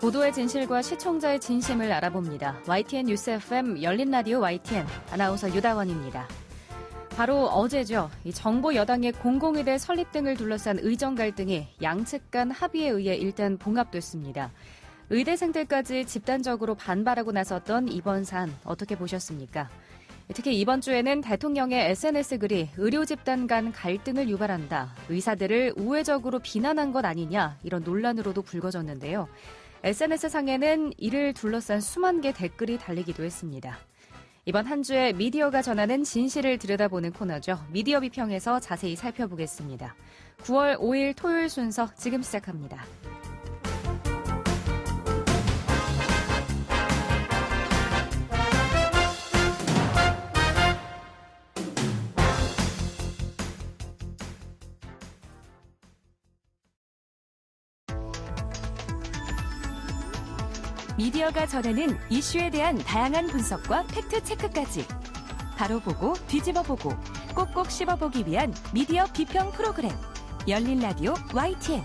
보도의 진실과 시청자의 진심을 알아봅니다. YTN 뉴스 FM 열린 라디오 YTN 아나운서 유다원입니다. 바로 어제죠. 이 정부 여당의 공공의대 설립 등을 둘러싼 의정 갈등이 양측 간 합의에 의해 일단 봉합됐습니다. 의대생들까지 집단적으로 반발하고 나섰던 이번 사안 어떻게 보셨습니까? 특히 이번 주에는 대통령의 SNS 글이 의료 집단 간 갈등을 유발한다, 의사들을 우회적으로 비난한 것 아니냐 이런 논란으로도 불거졌는데요. SNS상에는 이를 둘러싼 수만 개 댓글이 달리기도 했습니다. 이번 한 주에 미디어가 전하는 진실을 들여다보는 코너죠. 미디어 비평에서 자세히 살펴보겠습니다. 9월 5일 토요일 순서 지금 시작합니다. 미디어가 전하는 이슈에 대한 다양한 분석과 팩트체크까지 바로 보고 뒤집어 보고 꼭꼭 씹어보기 위한 미디어 비평 프로그램 열린 라디오 YTN.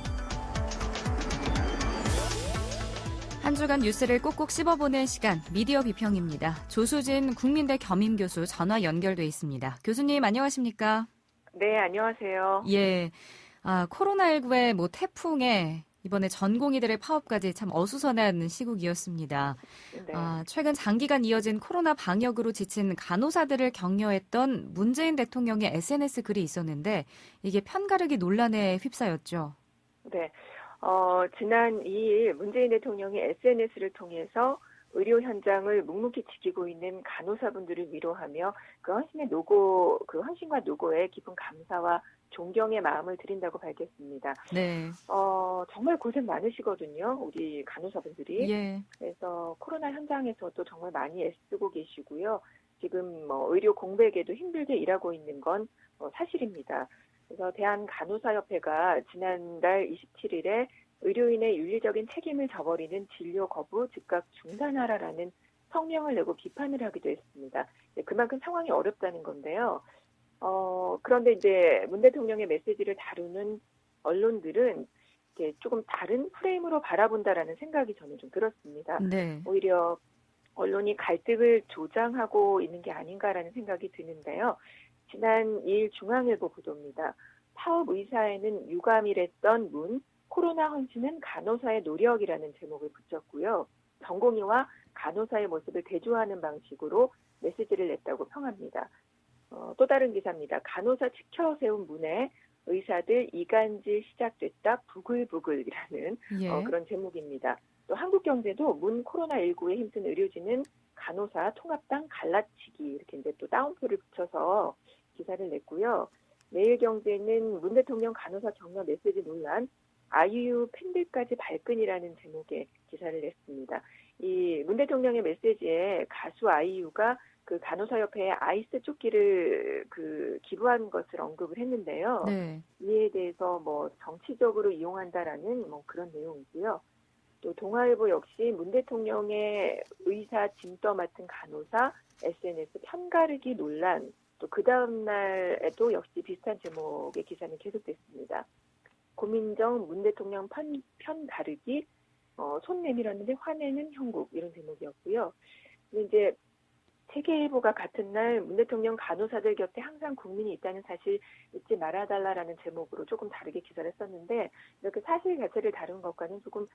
한 주간 뉴스를 꼭꼭 씹어보는 시간 미디어 비평입니다. 조수진 국민대 겸임교수 전화 연결돼 있습니다. 교수님 안녕하십니까? 네, 안녕하세요. 예, 코로나19의 태풍에 이번에 전공의들의 파업까지 참 어수선한 시국이었습니다. 네. 최근 장기간 이어진 코로나 방역으로 지친 간호사들을 격려했던 문재인 대통령의 SNS 글이 있었는데 이게 편가르기 논란에 휩싸였죠. 네. 지난 2일 문재인 대통령이 SNS를 통해서 의료 현장을 묵묵히 지키고 있는 간호사분들을 위로하며 그 헌신과 노고에 깊은 감사와 존경의 마음을 드린다고 밝혔습니다. 네. 정말 고생 많으시거든요, 우리 간호사분들이. 예. 그래서 코로나 현장에서도 정말 많이 애쓰고 계시고요. 지금 의료 공백에도 힘들게 일하고 있는 건 사실입니다. 그래서 대한간호사협회가 지난달 27일에 의료인의 윤리적인 책임을 저버리는 진료 거부 즉각 중단하라라는 성명을 내고 비판을 하기도 했습니다. 그만큼 상황이 어렵다는 건데요. 그런데 이제 문 대통령의 메시지를 다루는 언론들은 이제 조금 다른 프레임으로 바라본다라는 생각이 저는 좀 들었습니다. 네. 오히려 언론이 갈등을 조장하고 있는 게 아닌가라는 생각이 드는데요. 지난 2일 중앙일보 보도입니다. 파업 의사에는 유감이랬던 문, 코로나 헌신은 간호사의 노력이라는 제목을 붙였고요. 전공의와 간호사의 모습을 대조하는 방식으로 메시지를 냈다고 평합니다. 또 다른 기사입니다. 간호사 지켜 세운 문에 의사들 이간질 시작됐다 부글부글이라는 예. 그런 제목입니다. 또 한국경제도 문 코로나19에 힘든 의료진은 간호사 통합당 갈라치기 이렇게 이제 또 따옴표를 붙여서 기사를 냈고요. 매일경제는 문 대통령 간호사 격려 메시지 논란 아이유 팬들까지 발끈이라는 제목의 기사를 냈습니다. 이 문 대통령의 메시지에 가수 아이유가 그 간호사협회에 아이스 조끼를 기부한 것을 언급을 했는데요. 네. 이에 대해서 정치적으로 이용한다라는 그런 내용이고요. 또 동아일보 역시 문 대통령의 의사 짐떠 맡은 간호사 SNS 편가르기 논란, 또 그 다음 날에도 역시 비슷한 제목의 기사는 계속됐습니다. 고민정 문 대통령 편가르기, 손 내밀었는데 화내는 형국 이런 제목이었고요. 근데 이제 세계일보가 같은 날 문 대통령 간호사들 곁에 항상 국민이 있다는 사실 잊지 말아달라라는 제목으로 조금 다르게 기사를 썼는데 이렇게 사실 자체를 다룬 것과는 조금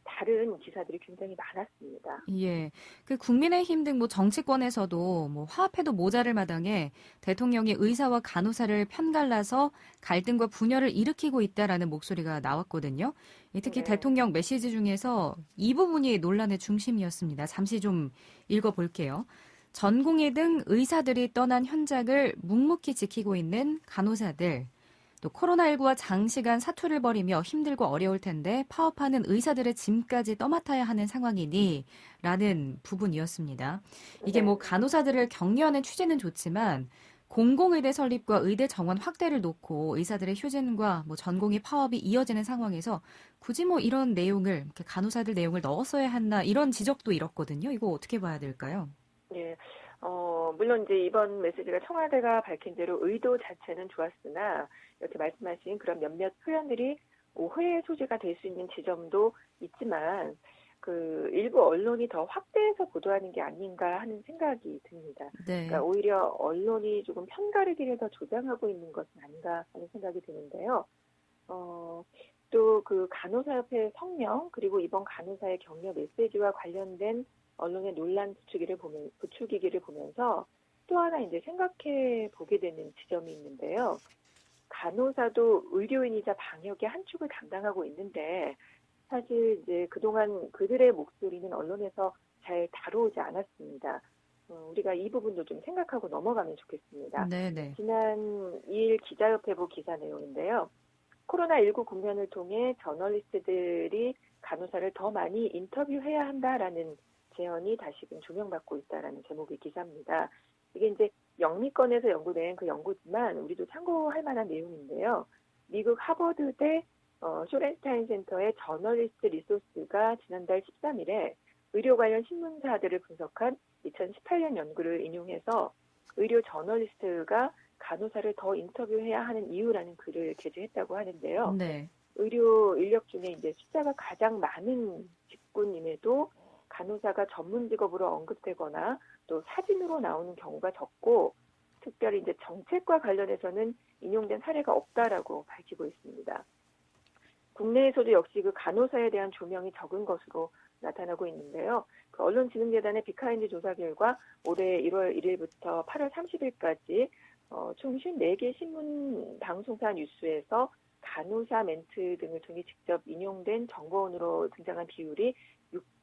다른 기사들이 굉장히 많았습니다. 예. 국민의힘 등 정치권에서도 화합해도 모자랄 마당에 대통령이 의사와 간호사를 편갈라서 갈등과 분열을 일으키고 있다라는 목소리가 나왔거든요. 특히 네. 대통령 메시지 중에서 이 부분이 논란의 중심이었습니다. 잠시 좀 읽어볼게요. 전공의 등 의사들이 떠난 현장을 묵묵히 지키고 있는 간호사들, 또 코로나19와 장시간 사투를 벌이며 힘들고 어려울 텐데 파업하는 의사들의 짐까지 떠맡아야 하는 상황이니 라는 부분이었습니다. 이게 간호사들을 격려하는 취지는 좋지만 공공의대 설립과 의대 정원 확대를 놓고 의사들의 휴진과 전공의 파업이 이어지는 상황에서 굳이 이런 내용을 간호사들 내용을 넣었어야 했나 이런 지적도 일었거든요. 이거 어떻게 봐야 될까요? 네. 물론 이제 이번 메시지가 청와대가 밝힌 대로 의도 자체는 좋았으나 이렇게 말씀하신 그런 몇몇 표현들이 오해의 소지가 될 수 있는 지점도 있지만 일부 언론이 더 확대해서 보도하는 게 아닌가 하는 생각이 듭니다. 네. 그러니까 오히려 언론이 조금 편가르기를 더 조장하고 있는 것은 아닌가 하는 생각이 드는데요. 또 그 간호사협회 성명 그리고 이번 간호사의 격려 메시지와 관련된 언론의 논란 부추기기를 보면서 또 하나 이제 생각해 보게 되는 지점이 있는데요. 간호사도 의료인이자 방역의 한 축을 담당하고 있는데 사실 이제 그동안 그들의 목소리는 언론에서 잘 다루지 않았습니다. 우리가 이 부분도 좀 생각하고 넘어가면 좋겠습니다. 네네. 지난 2일 기자협회보 기사 내용인데요. 코로나19 국면을 통해 저널리스트들이 간호사를 더 많이 인터뷰해야 한다라는 제언이 다시금 조명받고 있다라는 제목의 기사입니다. 이게 이제 영미권에서 연구된 그 연구지만 우리도 참고할 만한 내용인데요. 미국 하버드대 쇼렌스타인 센터의 저널리스트 리소스가 지난달 13일에 의료 관련 신문사들을 분석한 2018년 연구를 인용해서 의료 저널리스트가 간호사를 더 인터뷰해야 하는 이유라는 글을 게재했다고 하는데요. 네. 의료 인력 중에 이제 숫자가 가장 많은 직군임에도 간호사가 전문 직업으로 언급되거나 또 사진으로 나오는 경우가 적고 특별히 이제 정책과 관련해서는 인용된 사례가 없다라고 밝히고 있습니다. 국내에서도 역시 그 간호사에 대한 조명이 적은 것으로 나타나고 있는데요. 그 언론진흥재단의 비하인드 조사 결과 올해 1월 1일부터 8월 30일까지 총 54개 신문 방송사 뉴스에서 간호사 멘트 등을 통해 직접 인용된 정보원으로 등장한 비율이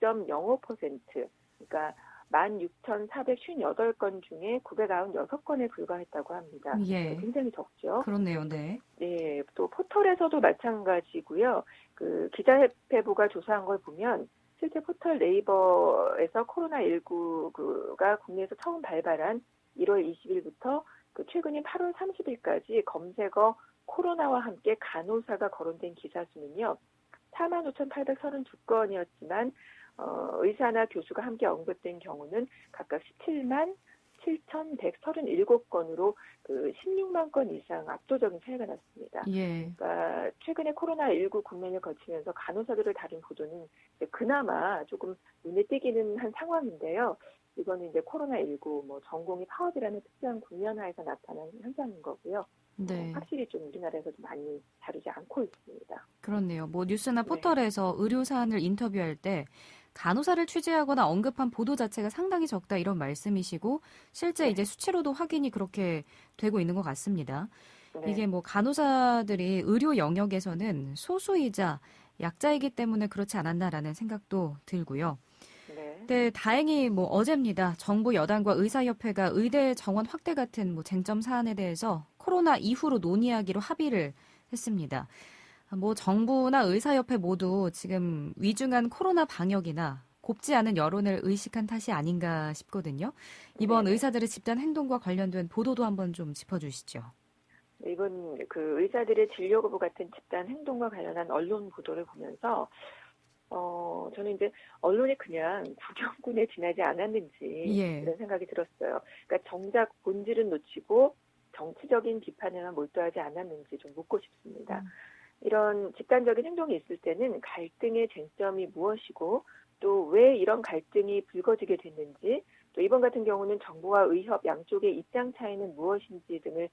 6.05%, 그러니까 16,458건 중에 996건에 불과했다고 합니다. 예. 굉장히 적죠. 그렇네요. 네. 네, 또 포털에서도 마찬가지고요. 그 기자협회부가 조사한 걸 보면 실제 포털 네이버에서 코로나19가 국내에서 처음 발발한 1월 20일부터 그 최근인 8월 30일까지 검색어 코로나와 함께 간호사가 거론된 기사 수는요. 45,832건이었지만 의사나 교수가 함께 언급된 경우는 각각 17만 7,137건으로 그 16만 건 이상 압도적인 차이가 났습니다. 예. 그러니까 최근에 코로나19 국면을 거치면서 간호사들을 다룬 보도는 그나마 조금 눈에 띄기는 한 상황인데요. 이거는 이제 코로나19 전공이 파업이라는 특수한 국면하에서 나타난 현상인 거고요. 네. 확실히 좀 우리나라에서도 많이 다루지 않고 있습니다. 그렇네요. 뉴스나 네. 포털에서 의료 사안을 인터뷰할 때 간호사를 취재하거나 언급한 보도 자체가 상당히 적다 이런 말씀이시고 실제 네. 이제 수치로도 확인이 그렇게 되고 있는 것 같습니다. 네. 이게 간호사들이 의료 영역에서는 소수이자 약자이기 때문에 그렇지 않았나라는 생각도 들고요. 네, 다행히 어제입니다. 정부 여당과 의사협회가 의대 정원 확대 같은 쟁점 사안에 대해서 코로나 이후로 논의하기로 합의를 했습니다. 정부나 의사협회 모두 지금 위중한 코로나 방역이나 곱지 않은 여론을 의식한 탓이 아닌가 싶거든요. 이번 의사들의 집단 행동과 관련된 보도도 한번 좀 짚어주시죠. 이번 그 의사들의 진료 거부 같은 집단 행동과 관련한 언론 보도를 보면서 저는 이제 언론이 그냥 구경꾼에 지나지 않았는지 이런 생각이 들었어요. 그러니까 정작 본질은 놓치고 정치적인 비판에만 몰두하지 않았는지 좀 묻고 싶습니다. 이런 집단적인 행동이 있을 때는 갈등의 쟁점이 무엇이고 또 왜 이런 갈등이 불거지게 됐는지 또 이번 같은 경우는 정부와 의협 양쪽의 입장 차이는 무엇인지 등을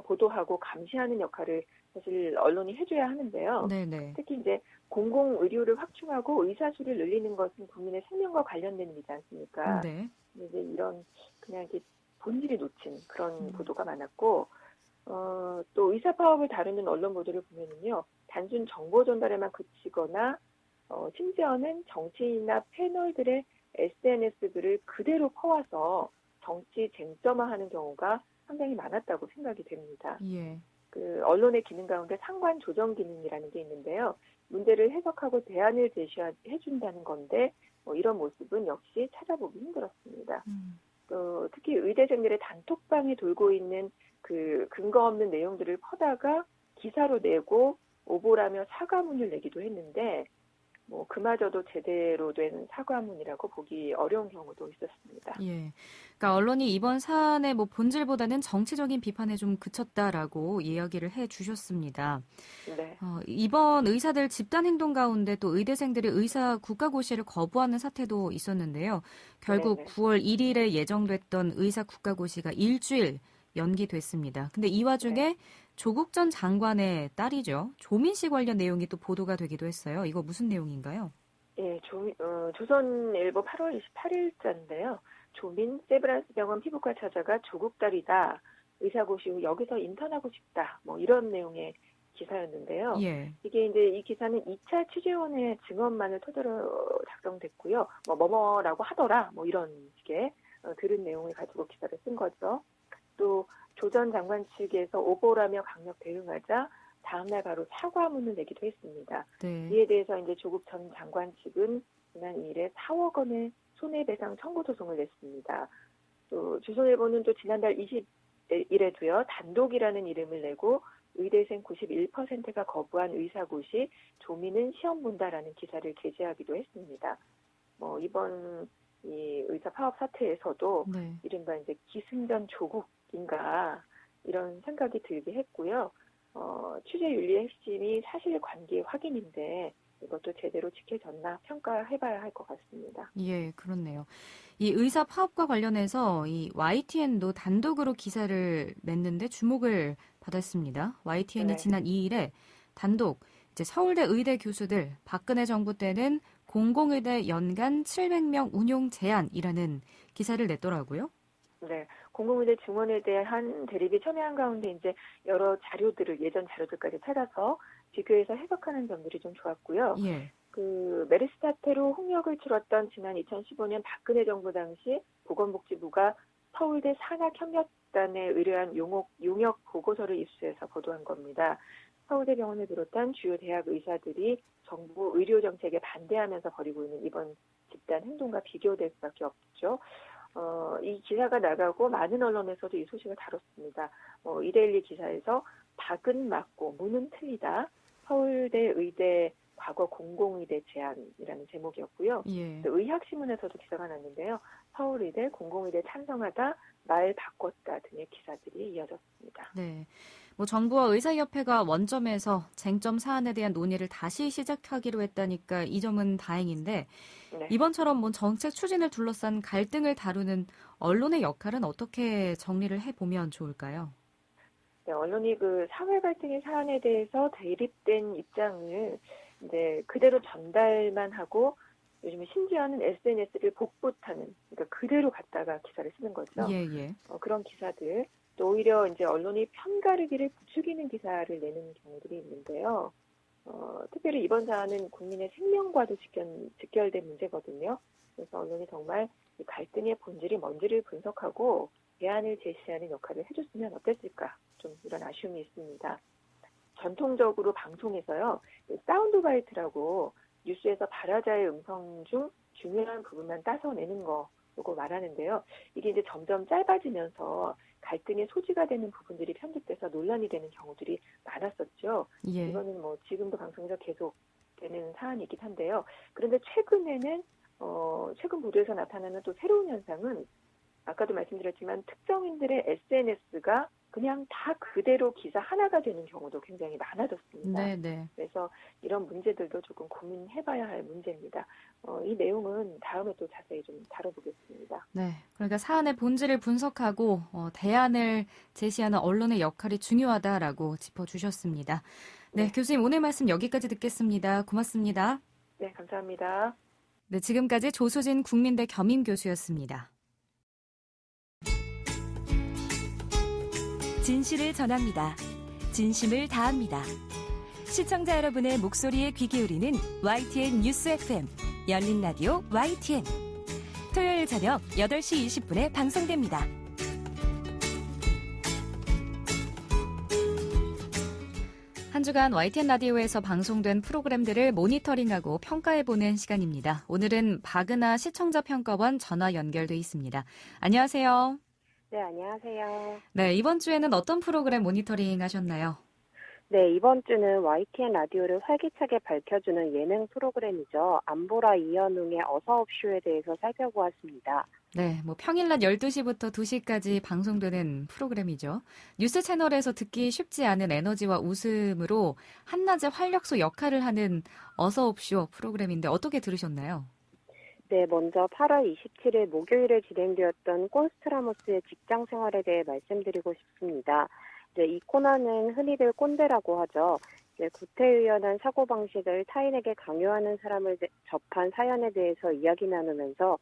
보도하고 감시하는 역할을 사실 언론이 해줘야 하는데요. 네네. 특히 이제 공공의료를 확충하고 의사수를 늘리는 것은 국민의 생명과 관련된 일이지 않습니까? 네. 이제 이런 그냥 이렇게 본질이 놓친 그런 보도가 많았고 또 의사 파업을 다루는 언론 보도를 보면은요, 단순 정보 전달에만 그치거나 심지어는 정치인이나 패널들의 SNS 글을 그대로 퍼와서 정치 쟁점화하는 경우가 상당히 많았다고 생각이 됩니다. 예. 그 언론의 기능 가운데 상관 조정 기능이라는 게 있는데요. 문제를 해석하고 대안을 제시해준다는 건데 이런 모습은 역시 찾아보기 힘들었습니다. 특히 의대생들의 단톡방에 돌고 있는 그 근거 없는 내용들을 퍼다가 기사로 내고 오보라며 사과문을 내기도 했는데 뭐 그마저도 제대로 된 사과문이라고 보기 어려운 경우도 있었습니다. 예. 그러니까 언론이 이번 사안의 뭐 본질보다는 정치적인 비판에 좀 그쳤다라고 이야기를 해 주셨습니다. 네. 이번 의사들 집단 행동 가운데 또 의대생들이 의사 국가고시를 거부하는 사태도 있었는데요. 결국 네네. 9월 1일에 예정됐던 의사 국가고시가 일주일 연기됐습니다. 근데 이 와중에 네. 조국 전 장관의 딸이죠. 조민 씨 관련 내용이 또 보도가 되기도 했어요. 이거 무슨 내용인가요? 예, 조선일보 8월 28일자인데요. 조민 세브란스 병원 피부과 찾아가 조국 딸이다. 의사고시 후 여기서 인턴하고 싶다. 뭐 이런 내용의 기사였는데요. 예. 이게 이제 이 기사는 2차 취재원의 증언만을 토대로 작성됐고요. 뭐뭐라고 하더라. 뭐 이런 식의 들은 내용을 가지고 기사를 쓴 거죠. 또 조 전 장관 측에서 오보라며 강력 대응하자 다음날 바로 사과문을 내기도 했습니다. 네. 이에 대해서 이제 조국 전 장관 측은 지난 2일에 4억 원의 손해배상 청구 소송을 냈습니다. 또 조선일보는 또 지난달 20일에도요 단독이라는 이름을 내고 의대생 91%가 거부한 의사고시 조민은 시험 본다라는 기사를 게재하기도 했습니다. 뭐 이번 이 의사 파업 사태에서도 네. 이른바 이제 기승전 조국인가 이런 생각이 들게 했고요. 취재 윤리의 핵심이 사실관계 확인인데 이것도 제대로 지켜졌나 평가해봐야 할 것 같습니다. 예, 그렇네요. 이 의사 파업과 관련해서 이 YTN도 단독으로 기사를 냈는데 주목을 받았습니다. YTN이 네. 지난 2일에 단독 이제 서울대 의대 교수들 박근혜 정부 때는 공공의대 연간 700명 운용 제한이라는 기사를 냈더라고요. 네, 공공의대 증원에 대한 대립이 첨예한 가운데 이제 여러 자료들을 예전 자료들까지 찾아서 비교해서 해석하는 점들이 좀 좋았고요. 예. 그 메르스 사태로 홍역을 치렀던 지난 2015년 박근혜 정부 당시 보건복지부가 서울대 산학협력단에 의뢰한 용역 보고서를 입수해서 보도한 겁니다. 서울대병원을 비롯한 주요 대학 의사들이 정부 의료 정책에 반대하면서 벌이고 있는 이번 집단 행동과 비교될 수밖에 없죠. 이 기사가 나가고 많은 언론에서도 이 소식을 다뤘습니다. 이데일리 기사에서 박은 맞고 무는 틀리다. 서울대 의대 과거 공공의대 제안이라는 제목이었고요. 예. 또 의학신문에서도 기사가 났는데요. 서울의대 공공의대 찬성하다 말 바꿨다 등의 기사들이 이어졌습니다. 네. 뭐 정부와 의사협회가 원점에서 쟁점 사안에 대한 논의를 다시 시작하기로 했다니까 이 점은 다행인데 네. 이번처럼 뭐 정책 추진을 둘러싼 갈등을 다루는 언론의 역할은 어떻게 정리를 해보면 좋을까요? 네, 언론이 그 사회 갈등의 사안에 대해서 대립된 입장을 이제 그대로 전달만 하고 요즘에 심지어는 SNS를 복붙하는, 그러니까 그대로 갖다가 기사를 쓰는 거죠. 예. 그런 기사들, 또 오히려 이제 언론이 편가르기를 부추기는 기사를 내는 경우들이 있는데요. 특별히 이번 사안은 국민의 생명과도 직결된 문제거든요. 그래서 언론이 정말 이 갈등의 본질이 뭔지를 분석하고 대안을 제시하는 역할을 해줬으면 어땠을까, 좀 이런 아쉬움이 있습니다. 전통적으로 방송에서요, 사운드 바이트라고 뉴스에서 발화자의 음성 중 중요한 부분만 따서내는 거, 요거 말하는데요. 이게 이제 점점 짧아지면서 갈등의 소지가 되는 부분들이 편집돼서 논란이 되는 경우들이 많았었죠. 예. 이거는 뭐 지금도 방송에서 계속 되는 사안이긴 한데요. 그런데 최근에는 최근 보도에서 나타나는 또 새로운 현상은 아까도 말씀드렸지만 특정인들의 SNS가 그냥 다 그대로 기사 하나가 되는 경우도 굉장히 많아졌습니다. 네. 그래서 이런 문제들도 조금 고민해봐야 할 문제입니다. 이 내용은 다음에 또 자세히 좀 다뤄보겠습니다. 네. 그러니까 사안의 본질을 분석하고 대안을 제시하는 언론의 역할이 중요하다라고 짚어주셨습니다. 네, 교수님 오늘 말씀 여기까지 듣겠습니다. 고맙습니다. 네, 감사합니다. 네, 지금까지 조수진 국민대 겸임교수였습니다. 진실을 전합니다. 진심을 다합니다. 시청자 여러분의 목소리에 귀 기울이는 YTN 뉴스 FM, 열린 라디오 YTN. 토요일 저녁 8시 20분에 방송됩니다. 한 주간 YTN 라디오에서 방송된 프로그램들을 모니터링하고 평가해보는 시간입니다. 오늘은 박은하 시청자평가원 전화 연결돼 있습니다. 안녕하세요. 네, 안녕하세요. 네, 이번 주에는 어떤 프로그램 모니터링 하셨나요? 네, 이번 주는 YTN 라디오를 활기차게 밝혀주는 예능 프로그램이죠. 안보라 이현웅의 어서옵쇼에 대해서 살펴보았습니다. 네, 평일 낮 12시부터 2시까지 방송되는 프로그램이죠. 뉴스 채널에서 듣기 쉽지 않은 에너지와 웃음으로 한낮의 활력소 역할을 하는 어서옵쇼 프로그램인데 어떻게 들으셨나요? 네, 먼저 8월 27일 목요일에 진행되었던 꼰스트라모스의 직장 생활에 대해 말씀드리고 싶습니다. 이 코너는 흔히들 꼰대라고 하죠. 구태의연한 사고방식을 타인에게 강요하는 사람을 접한 사연에 대해서 이야기 나누면서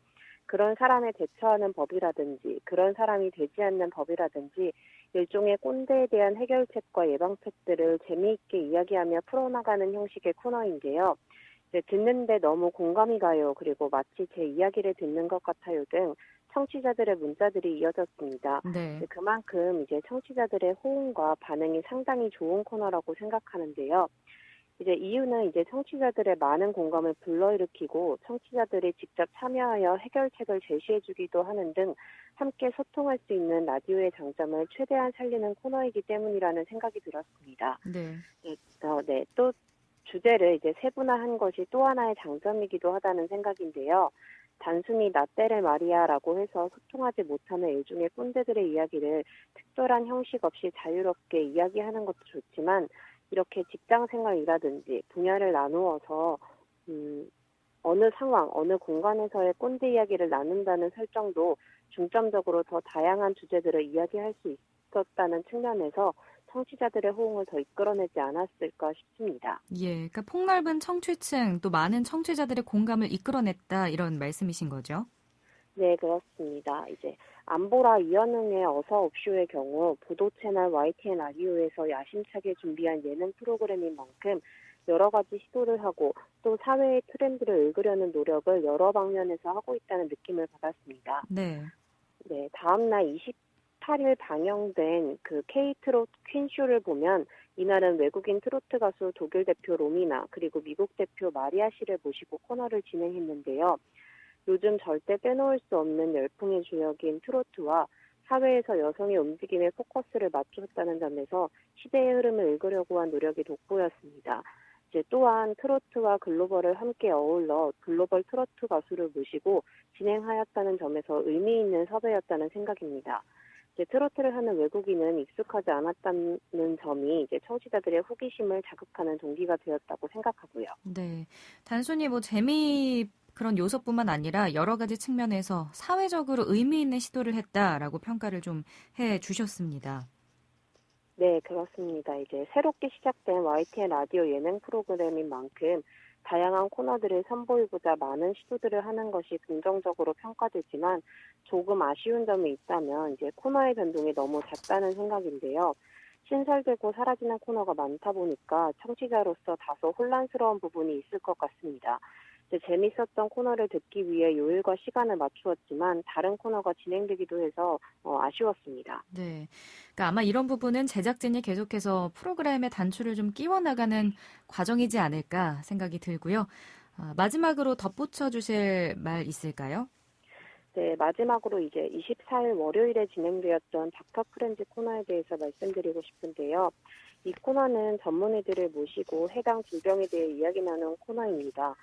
그런 사람에 대처하는 법이라든지 그런 사람이 되지 않는 법이라든지 일종의 꼰대에 대한 해결책과 예방책들을 재미있게 이야기하며 풀어나가는 형식의 코너인데요. 듣는데 너무 공감이 가요. 그리고 마치 제 이야기를 듣는 것 같아요 등 청취자들의 문자들이 이어졌습니다. 네. 그만큼 청취자들의 호응과 반응이 상당히 좋은 코너라고 생각하는데요. 이유는 청취자들의 많은 공감을 불러일으키고 청취자들이 직접 참여하여 해결책을 제시해주기도 하는 등 함께 소통할 수 있는 라디오의 장점을 최대한 살리는 코너이기 때문이라는 생각이 들었습니다. 네. 또 주제를 세분화한 것이 또 하나의 장점이기도 하다는 생각인데요. 단순히 나 때를 말이야라고 해서 소통하지 못하는 일종의 꼰대들의 이야기를 특별한 형식 없이 자유롭게 이야기하는 것도 좋지만 이렇게 직장생활이라든지 분야를 나누어서 어느 상황, 어느 공간에서의 꼰대 이야기를 나눈다는 설정도 중점적으로 더 다양한 주제들을 이야기할 수 있었다는 측면에서 청취자들의 호응을 더 이끌어내지 않았을까 싶습니다. 예, 그러니까 폭넓은 청취층 또 많은 청취자들의 공감을 이끌어냈다 이런 말씀이신 거죠? 네, 그렇습니다. 안보라 이현웅의 어서옵쇼의 경우 보도 채널 YTN 라디오에서 야심차게 준비한 예능 프로그램인 만큼 여러 가지 시도를 하고 또 사회의 트렌드를 읽으려는 노력을 여러 방면에서 하고 있다는 느낌을 받았습니다. 네. 네, 다음날 28일 방영된 그 K-트로트 퀸쇼를 보면 이날은 외국인 트로트 가수 독일 대표 로미나 그리고 미국 대표 마리아 씨를 모시고 코너를 진행했는데요. 요즘 절대 빼놓을 수 없는 열풍의 주역인 트로트와 사회에서 여성의 움직임에 포커스를 맞췄다는 점에서 시대의 흐름을 읽으려고 한 노력이 돋보였습니다. 또한 트로트와 글로벌을 함께 어울러 글로벌 트로트 가수를 모시고 진행하였다는 점에서 의미 있는 섭외였다는 생각입니다. 트로트를 하는 외국인은 익숙하지 않았다는 점이 청취자들의 호기심을 자극하는 동기가 되었다고 생각하고요. 네, 단순히 재미 그런 요소뿐만 아니라 여러 가지 측면에서 사회적으로 의미 있는 시도를 했다라고 평가를 좀 해주셨습니다. 네, 그렇습니다. 새롭게 시작된 YTN 라디오 예능 프로그램인 만큼 다양한 코너들을 선보이고자 많은 시도들을 하는 것이 긍정적으로 평가되지만 조금 아쉬운 점이 있다면 코너의 변동이 너무 잦다는 생각인데요. 신설되고 사라지는 코너가 많다 보니까 청취자로서 다소 혼란스러운 부분이 있을 것 같습니다. 재밌었던 코너를 듣기 위해 요일과 시간을 맞추었지만 다른 코너가 진행되기도 해서 아쉬웠습니다. 네, 그러니까 아마 이런 부분은 제작진이 계속해서 프로그램의 단추를 좀 끼워나가는 과정이지 않을까 생각이 들고요. 마지막으로 덧붙여 주실 말 있을까요? 네, 마지막으로 24일 월요일에 진행되었던 닥터 프렌즈 코너에 대해서 말씀드리고 싶은데요. 이 코너는 전문의들을 모시고 해당 질병에 대해 이야기 나눈 코너입니다.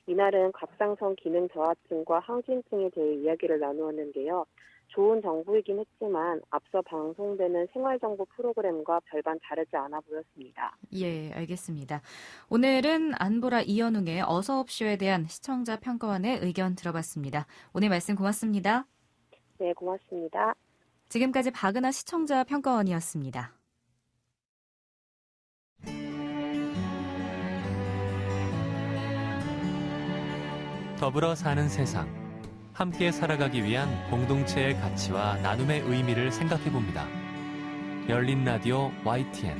이날은 갑상선 기능 저하증과 항진증에 대해 이야기를 나누었는데요. 좋은 정보이긴 했지만 앞서 방송되는 생활정보 프로그램과 별반 다르지 않아 보였습니다. 예, 알겠습니다. 오늘은 안보라 이현웅의 어서옵쇼에 대한 시청자 평가원의 의견 들어봤습니다. 오늘 말씀 고맙습니다. 네, 고맙습니다. 지금까지 박은하 시청자 평가원이었습니다. 더불어 사는 세상, 함께 살아가기 위한 공동체의 가치와 나눔의 의미를 생각해봅니다. 열린 라디오 YTN.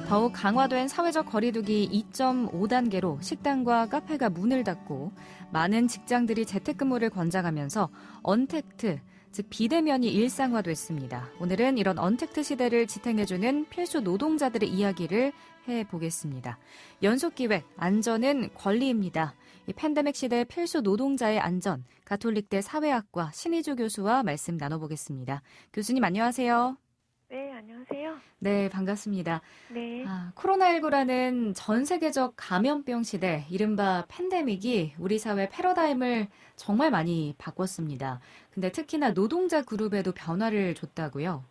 더욱 강화된 사회적 거리두기 2.5단계로 식당과 카페가 문을 닫고 많은 직장들이 재택근무를 권장하면서 언택트, 즉 비대면이 일상화됐습니다. 오늘은 이런 언택트 시대를 지탱해주는 필수 노동자들의 이야기를 해보겠습니다. 연속기획 안전은 권리입니다. 이 팬데믹 시대 필수 노동자의 안전, 가톨릭대 사회학과 신희주 교수와 말씀 나눠보겠습니다. 교수님 안녕하세요. 안녕하세요. 네, 반갑습니다. 네. 코로나19라는 전 세계적 감염병 시대, 이른바 팬데믹이 우리 사회 패러다임을 정말 많이 바꿨습니다. 근데 특히나 노동자 그룹에도 변화를 줬다고요?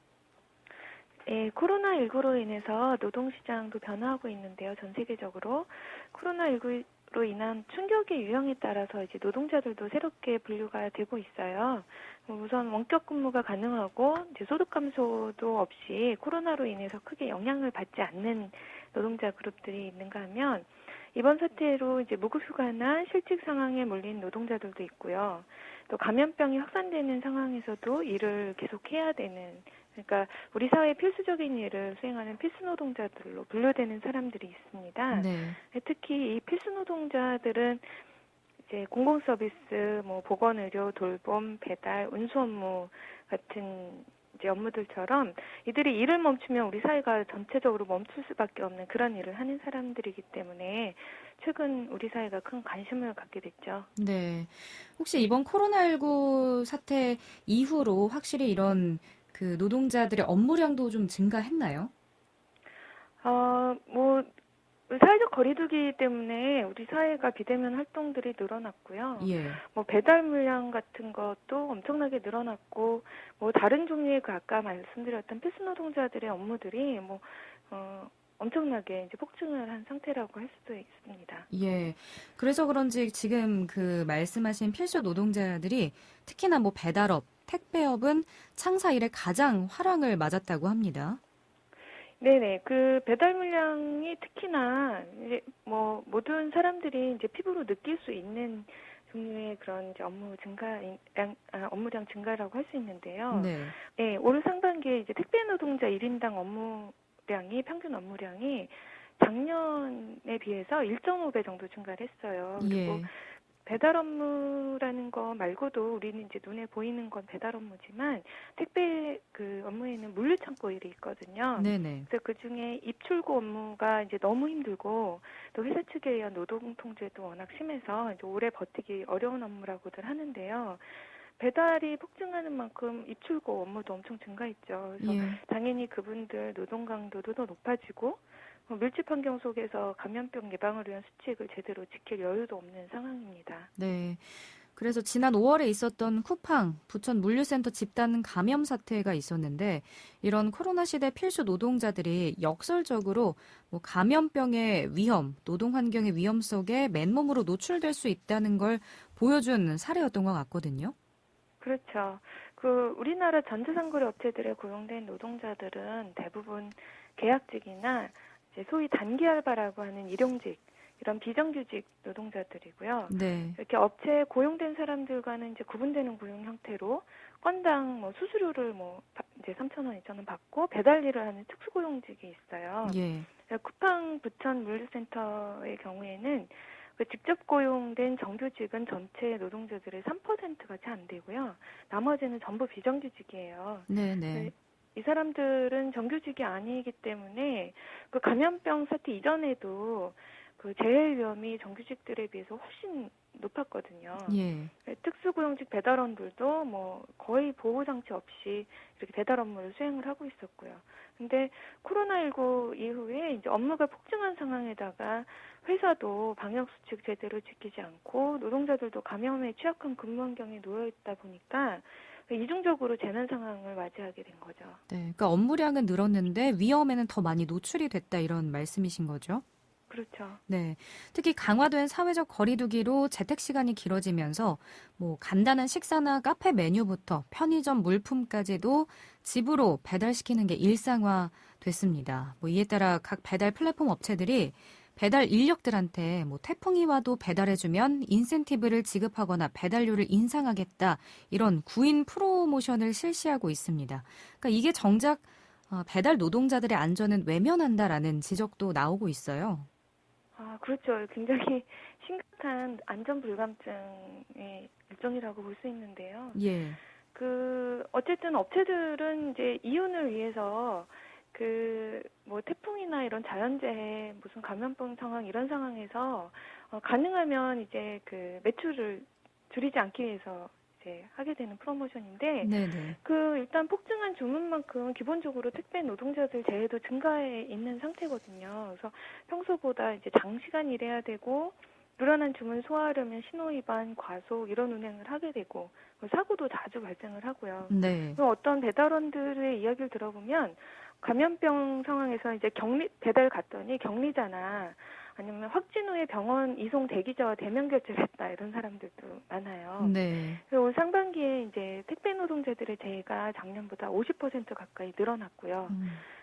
네, 코로나19로 인해서 노동시장도 변화하고 있는데요. 전 세계적으로. 코로나19로 인한 충격의 유형에 따라서 이제 노동자들도 새롭게 분류가 되고 있어요. 우선 원격 근무가 가능하고 이제 소득 감소도 없이 코로나로 인해서 크게 영향을 받지 않는 노동자 그룹들이 있는가 하면 이번 사태로 이제 무급휴가나 실직 상황에 몰린 노동자들도 있고요. 또 감염병이 확산되는 상황에서도 일을 계속해야 되는, 그러니까 우리 사회의 필수적인 일을 수행하는 필수 노동자들로 분류되는 사람들이 있습니다. 네. 특히 이 필수 노동자들은 이제 공공 서비스, 보건 의료, 돌봄, 배달, 운수 업무 같은 이제 업무들처럼 이들이 일을 멈추면 우리 사회가 전체적으로 멈출 수밖에 없는 그런 일을 하는 사람들이기 때문에 최근 우리 사회가 큰 관심을 갖게 됐죠. 네. 혹시 이번 코로나19 사태 이후로 확실히 이런 그 노동자들의 업무량도 좀 증가했나요? 사회적 거리두기 때문에 우리 사회가 비대면 활동들이 늘어났고요. 예. 배달 물량 같은 것도 엄청나게 늘어났고, 다른 종류의 아까 말씀드렸던 필수 노동자들의 업무들이 엄청나게 이제 폭증을 한 상태라고 할 수도 있습니다. 예. 그래서 그런지 지금 그 말씀하신 필수 노동자들이 특히나 배달업, 택배업은 창사 이래 가장 화랑을 맞았다고 합니다. 네네. 그 배달 물량이 특히나 이제 모든 사람들이 이제 피부로 느낄 수 있는 종류의 그런 이제 업무량 증가라고 할 수 있는데요. 네. 네, 올 상반기에 이제 택배 노동자 1인당 평균 업무량이 작년에 비해서 1.5배 정도 증가를 했어요. 그리고 예. 배달 업무라는 거 말고도 우리는 이제 눈에 보이는 건 배달 업무지만 택배 그 업무에는 물류 창고 일이 있거든요. 네네. 그래서 그 중에 입출고 업무가 이제 너무 힘들고 또 회사 측에 의한 노동 통제도 워낙 심해서 이제 오래 버티기 어려운 업무라고들 하는데요. 배달이 폭증하는 만큼 입출고 업무도 엄청 증가했죠. 그래서 예. 당연히 그분들 노동 강도도 더 높아지고 밀집 환경 속에서 감염병 예방을 위한 수칙을 제대로 지킬 여유도 없는 상황입니다. 네. 그래서 지난 5월에 있었던 쿠팡 부천 물류센터 집단 감염 사태가 있었는데 이런 코로나 시대 필수 노동자들이 역설적으로 감염병의 위험, 노동 환경의 위험 속에 맨몸으로 노출될 수 있다는 걸 보여준 사례였던 것 같거든요. 그렇죠. 우리나라 전자상거래 업체들에 고용된 노동자들은 대부분 계약직이나 이제 소위 단기 알바라고 하는 일용직, 이런 비정규직 노동자들이고요. 네. 이렇게 업체에 고용된 사람들과는 이제 구분되는 고용 형태로 건당 수수료를 이제 3,000원, 2,000원 받고 배달 일을 하는 특수고용직이 있어요. 예. 쿠팡 부천 물류센터의 경우에는 직접 고용된 정규직은 전체 노동자들의 3%가 채 안 되고요. 나머지는 전부 비정규직이에요. 네네. 이 사람들은 정규직이 아니기 때문에 그 감염병 사태 이전에도 그 재해 위험이 정규직들에 비해서 훨씬 높았거든요. 예. 특수고용직 배달원들도 거의 보호 장치 없이 이렇게 배달 업무를 수행을 하고 있었고요. 근데 코로나19 이후에 이제 업무가 폭증한 상황에다가 회사도 방역 수칙 제대로 지키지 않고 노동자들도 감염에 취약한 근무 환경에 놓여 있다 보니까 이중적으로 재난 상황을 맞이하게 된 거죠. 네. 그러니까 업무량은 늘었는데 위험에는 더 많이 노출이 됐다 이런 말씀이신 거죠? 그렇죠. 네. 특히 강화된 사회적 거리두기로 재택 시간이 길어지면서 간단한 식사나 카페 메뉴부터 편의점 물품까지도 집으로 배달시키는 게 일상화 됐습니다. 이에 따라 각 배달 플랫폼 업체들이 배달 인력들한테 태풍이 와도 배달해주면 인센티브를 지급하거나 배달료를 인상하겠다 이런 구인 프로모션을 실시하고 있습니다. 그러니까 이게 정작 배달 노동자들의 안전은 외면한다라는 지적도 나오고 있어요. 그렇죠. 굉장히 심각한 안전 불감증의 일종이라고 볼 수 있는데요. 예. 어쨌든 업체들은 이제 이윤을 위해서 태풍이나 이런 자연재해, 무슨 감염병 상황, 이런 상황에서, 가능하면 이제 매출을 줄이지 않기 위해서 이제 하게 되는 프로모션인데 네네. 그 일단 폭증한 주문만큼 기본적으로 택배 노동자들 재해도 증가해 있는 상태거든요. 그래서 평소보다 이제 장시간 일해야 되고 늘어난 주문 소화하려면 신호위반, 과속 이런 운행을 하게 되고 사고도 자주 발생을 하고요. 네. 그럼 어떤 배달원들의 이야기를 들어보면 감염병 상황에서 이제 배달 갔더니 격리자나 아니면 확진 후에 병원 이송 대기자와 대면 결제를 했다 이런 사람들도 많아요. 네. 그리고 올 상반기에 이제 택배 노동자들의 재해가 작년보다 50% 가까이 늘어났고요.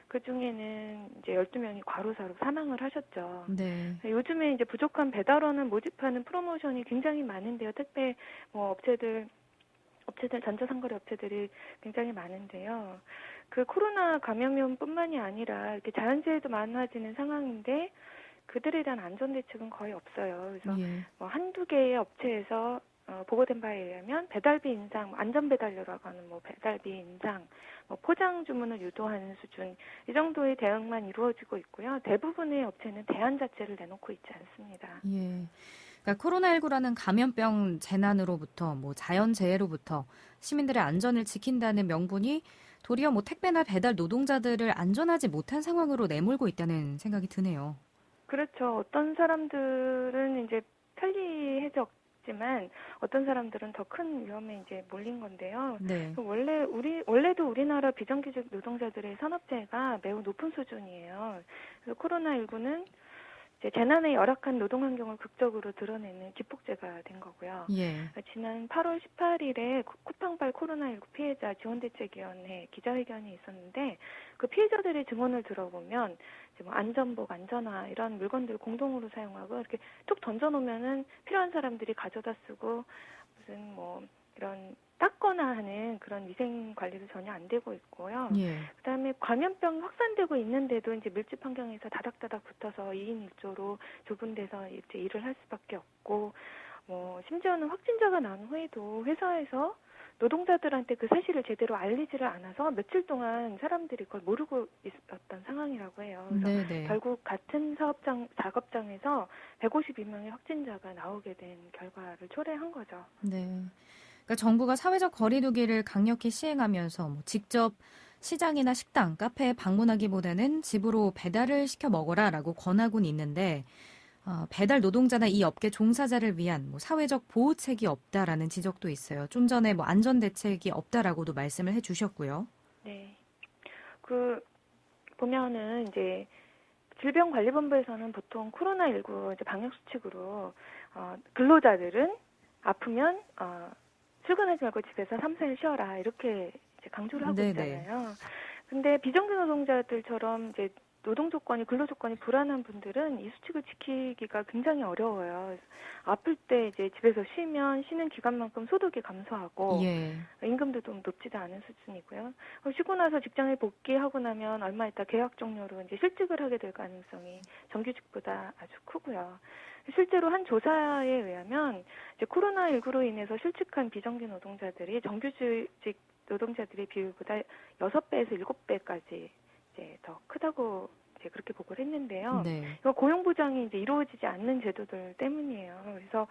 그 중에는 이제 12명이 과로사로 사망을 하셨죠. 네. 요즘에 이제 부족한 배달원을 모집하는 프로모션이 굉장히 많은데요. 택배 업체들 전자상거래 업체들이 굉장히 많은데요. 그 코로나 감염뿐만이 아니라 이렇게 자연재해도 많아지는 상황인데 그들에 대한 안전 대책은 거의 없어요. 그래서 예. 한두 개의 업체에서 보고된 바에 의하면 배달비 인상, 안전배달료라고 하는 배달비 인상, 포장 주문을 유도하는 수준 이 정도의 대응만 이루어지고 있고요. 대부분의 업체는 대안 자체를 내놓고 있지 않습니다. 예. 그러니까 코로나19라는 감염병 재난으로부터 자연재해로부터 시민들의 안전을 지킨다는 명분이 도리어 택배나 배달 노동자들을 안전하지 못한 상황으로 내몰고 있다는 생각이 드네요. 그렇죠. 어떤 사람들은 이제 편리해졌지만 어떤 사람들은 더 큰 위험에 이제 몰린 건데요. 네. 원래도 우리나라 비정규직 노동자들의 산업재해가 매우 높은 수준이에요. 그래서 코로나19는 이제 재난의 열악한 노동 환경을 극적으로 드러내는 기폭제가 된 거고요. 예. 지난 8월 18일에 쿠팡발 코로나19 피해자 지원대책위원회 기자회견이 있었는데 그 피해자들의 증언을 들어보면 이제 안전복, 안전화 이런 물건들을 공동으로 사용하고 이렇게 툭 던져놓으면은 필요한 사람들이 가져다 쓰고 무슨 이런 닦거나 하는 그런 위생 관리도 전혀 안 되고 있고요. 예. 그다음에 감염병이 확산되고 있는데도 이제 밀집 환경에서 다닥다닥 붙어서 2인 1조로 좁은 데서 이제 일을 할 수밖에 없고, 심지어는 확진자가 난 후에도 회사에서 노동자들한테 그 사실을 제대로 알리지를 않아서 며칠 동안 사람들이 그걸 모르고 있었던 상황이라고 해요. 그래서 네네. 결국 같은 작업장에서 152명의 확진자가 나오게 된 결과를 초래한 거죠. 네. 그러니까 정부가 사회적 거리두기를 강력히 시행하면서 직접 시장이나 식당, 카페에 방문하기보다는 집으로 배달을 시켜 먹어라라고 권하고는 있는데 배달 노동자나 이 업계 종사자를 위한 사회적 보호책이 없다라는 지적도 있어요. 좀 전에 안전 대책이 없다라고도 말씀을 해주셨고요. 네. 보면은 이제 질병관리본부에서는 보통 코로나19 이제 방역 수칙으로 근로자들은 아프면 출근하지 말고 집에서 3, 4일 쉬어라 이렇게 이제 강조를 하고 네네. 있잖아요. 근데 비정규 노동자들처럼 이제 노동 조건이 근로 조건이 불안한 분들은 이 수칙을 지키기가 굉장히 어려워요. 아플 때 이제 집에서 쉬는 기간만큼 소득이 감소하고 예. 임금도 좀 높지도 않은 수준이고요. 쉬고 나서 직장에 복귀하고 나면 얼마 있다 계약 종료로 이제 실직을 하게 될 가능성이 정규직보다 아주 크고요. 실제로 한 조사에 의하면 이제 코로나19로 인해서 실직한 비정규 노동자들이 정규직 노동자들의 비율보다 6배에서 7배까지 이제 더 크다고 이제 그렇게 보고를 했는데요. 네. 이거 고용 보장이 이제 이루어지지 않는 제도들 때문이에요. 그래서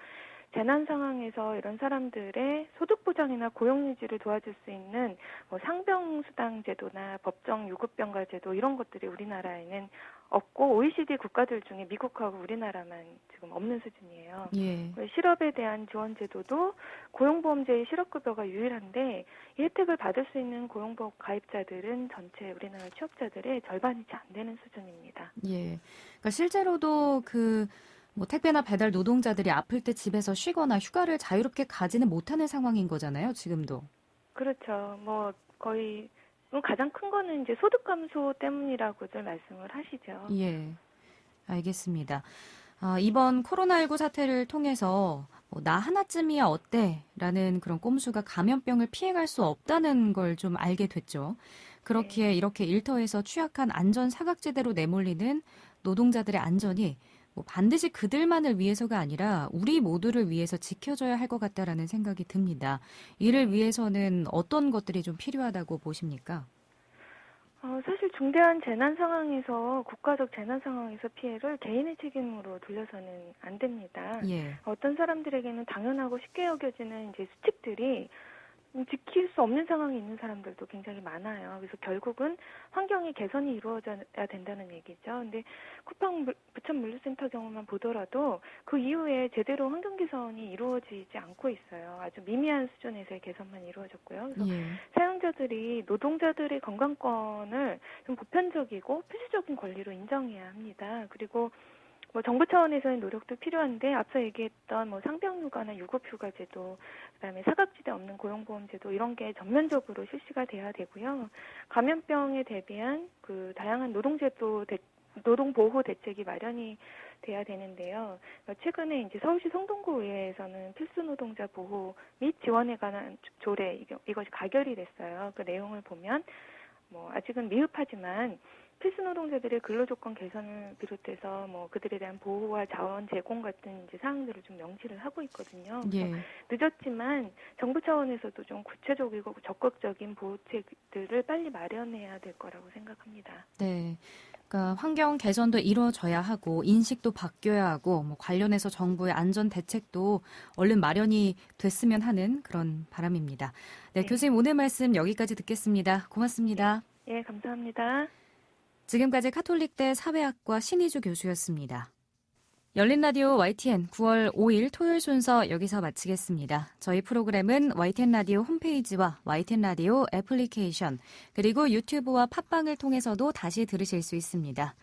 재난 상황에서 이런 사람들의 소득 보장이나 고용 유지를 도와줄 수 있는 상병 수당 제도나 법정 유급병가 제도 이런 것들이 우리나라에는 없고 OECD 국가들 중에 미국하고 우리나라만 지금 없는 수준이에요. 예. 실업에 대한 지원 제도도 고용보험제의 실업급여가 유일한데 이 혜택을 받을 수 있는 고용보험 가입자들은 전체 우리나라 취업자들의 절반이 채 안 되는 수준입니다. 예. 그러니까 실제로도 택배나 배달 노동자들이 아플 때 집에서 쉬거나 휴가를 자유롭게 가지는 못하는 상황인 거잖아요, 지금도. 그렇죠. 거의 가장 큰 거는 이제 소득 감소 때문이라고들 말씀을 하시죠. 예. 알겠습니다. 이번 코로나19 사태를 통해서 나 하나쯤이야 어때? 라는 그런 꼼수가 감염병을 피해갈 수 없다는 걸 좀 알게 됐죠. 그렇기에 이렇게 일터에서 취약한 안전 사각지대로 내몰리는 노동자들의 안전이 반드시 그들만을 위해서가 아니라 우리 모두를 위해서 지켜져야 할 것 같다라는 생각이 듭니다. 이를 위해서는 어떤 것들이 좀 필요하다고 보십니까? 사실 중대한 재난 상황에서 국가적 재난 상황에서 피해를 개인의 책임으로 돌려서는 안 됩니다. 예. 어떤 사람들에게는 당연하고 쉽게 여겨지는 이제 수칙들이 지킬 수 없는 상황이 있는 사람들도 굉장히 많아요. 그래서 결국은 환경의 개선이 이루어져야 된다는 얘기죠. 근데 쿠팡 부천물류센터 경우만 보더라도 그 이후에 제대로 환경 개선이 이루어지지 않고 있어요. 아주 미미한 수준에서의 개선만 이루어졌고요. 그래서 예. 사용자들이 노동자들의 건강권을 좀 보편적이고 필수적인 권리로 인정해야 합니다. 그리고 정부 차원에서의 노력도 필요한데 앞서 얘기했던 상병휴가나 유급휴가제도, 그다음에 사각지대 없는 고용보험제도 이런 게 전면적으로 실시가 돼야 되고요. 감염병에 대비한 그 다양한 노동보호 대책이 마련이 돼야 되는데요. 최근에 이제 서울시 성동구의회에서는 필수 노동자 보호 및 지원에 관한 조례 이것이 가결이 됐어요. 그 내용을 보면 아직은 미흡하지만 필수 노동자들의 근로조건 개선을 비롯해서 그들에 대한 보호와 자원 제공 같은 이제 사항들을 좀 명시를 하고 있거든요. 예. 늦었지만 정부 차원에서도 좀 구체적이고 적극적인 보호책들을 빨리 마련해야 될 거라고 생각합니다. 네. 그러니까 환경 개선도 이루어져야 하고 인식도 바뀌어야 하고 관련해서 정부의 안전 대책도 얼른 마련이 됐으면 하는 그런 바람입니다. 네, 교수님 오늘 말씀 여기까지 듣겠습니다. 고맙습니다. 예, 감사합니다. 지금까지 카톨릭대 사회학과 신희주 교수였습니다. 열린 라디오 YTN 9월 5일 토요일 순서 여기서 마치겠습니다. 저희 프로그램은 YTN 라디오 홈페이지와 YTN 라디오 애플리케이션 그리고 유튜브와 팟빵을 통해서도 다시 들으실 수 있습니다.